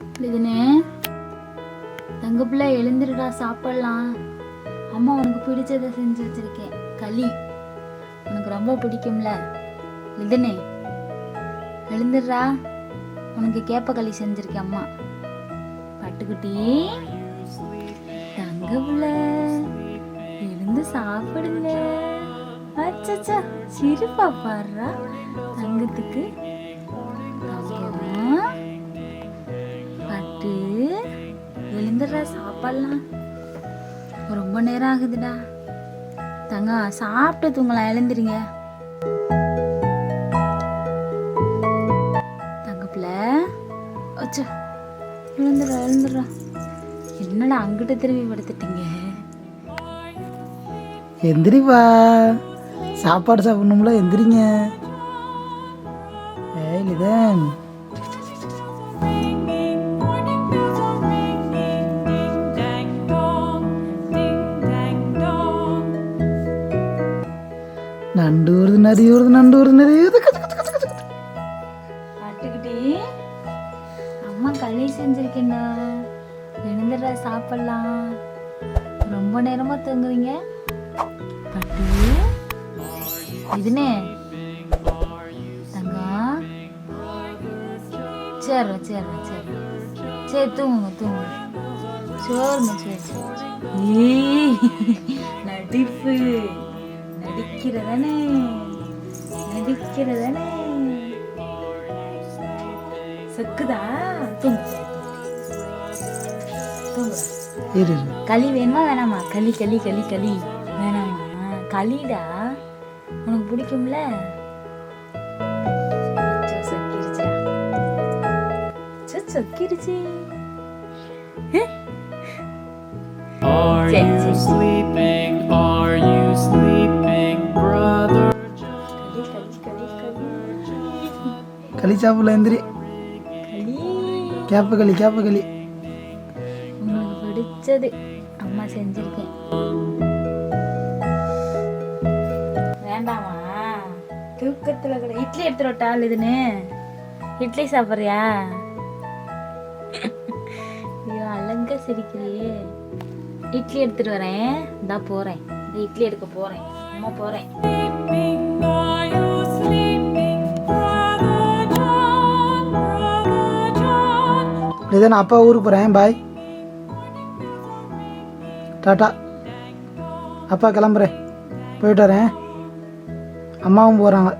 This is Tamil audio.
இதுனே தங்க பிள்ளை எழுந்துருடா, சாப்பிடலாம். அம்மா உனக்கு பிடிச்சதை செஞ்சு வச்சிருக்கேன், களி. உனக்கு ரொம்ப பிடிக்கும்ல. இதுனே எழுந்துடுறா, உனக்கு கேப்ப களி செஞ்சிருக்கேன் அம்மா. பட்டுக்குட்டி தங்க பிள்ளை எழுந்து சாப்பிடுங்க. அச்சா சிரிப்பா பாடுறா தங்கத்துக்கு. பட்டு எழுந்துடுறா, சாப்பிடலாம். ரொம்ப நேரம் ஆகுதுடா. தங்க சாப்பிட்டு தூங்கலாம், எழுந்துருங்க. தங்கப்பிள்ள அச்சா எழுந்துடுறா எழுந்துடுறா. என்னடா அங்கிட்ட திரும்பி படுத்துட்டீங்க? எந்திரிப்பா, சாப்பாடு சாப்பிடணும்ல, எந்திரிங்க. ஏய் லிதன், நண்டு வருது, நரி வருது, நண்டு வருது, நரி வருது. பாட்டுக்கிட்டே அம்மா களி செஞ்சிருக்கேன்டா, எழுந்துடுறா சாப்பிடலாம். ரொம்ப நேரமா தூங்குறீங்க. பட்டு இதுனே தங்கம், சரி சரி சரி சரி தூங்குங்க தூங்குங்க. சோறுங்க சரி சரி. நடிப்பு நடிக்கிறதானே நடிக்கிறதானே. சொக்குதா? தூங்கு தூங்கு. இரு களி வேணுமா வேணாமா? களி களி களி களி வேணாமா? களிடா, உனக்கு பிடிக்கும்ல. சொக்கிருச்சு. Are you sleeping? Are you sleeping, brother? களி சாப்பிடல, எந்திரி. களி கேப்ப களி, கேப்ப களி. உங்களுக்கு பிடிச்சது அம்மா செஞ்சிருக்கேன். வேண்டாமா? தூக்கத்துல கூட இட்லி எடுத்துட்டா இதுன்னு. இட்லி சாப்பிட்றியா? ஐயோ அழகா சிரிக்கிறியே. இட்லி எடுத்துட்டு வரேன், இந்தா போறேன். இந்த இட்லி எடுக்க போறேன், அம்மா போறேன். Are you sleeping, brother John, brother John? Litton, அப்பா ஊருக்கு போகிறேன், பாய், டாட்டா. அப்பா கிளம்புறேன், போயிட்டு வரேன். அம்மாவும் போகிறாங்க.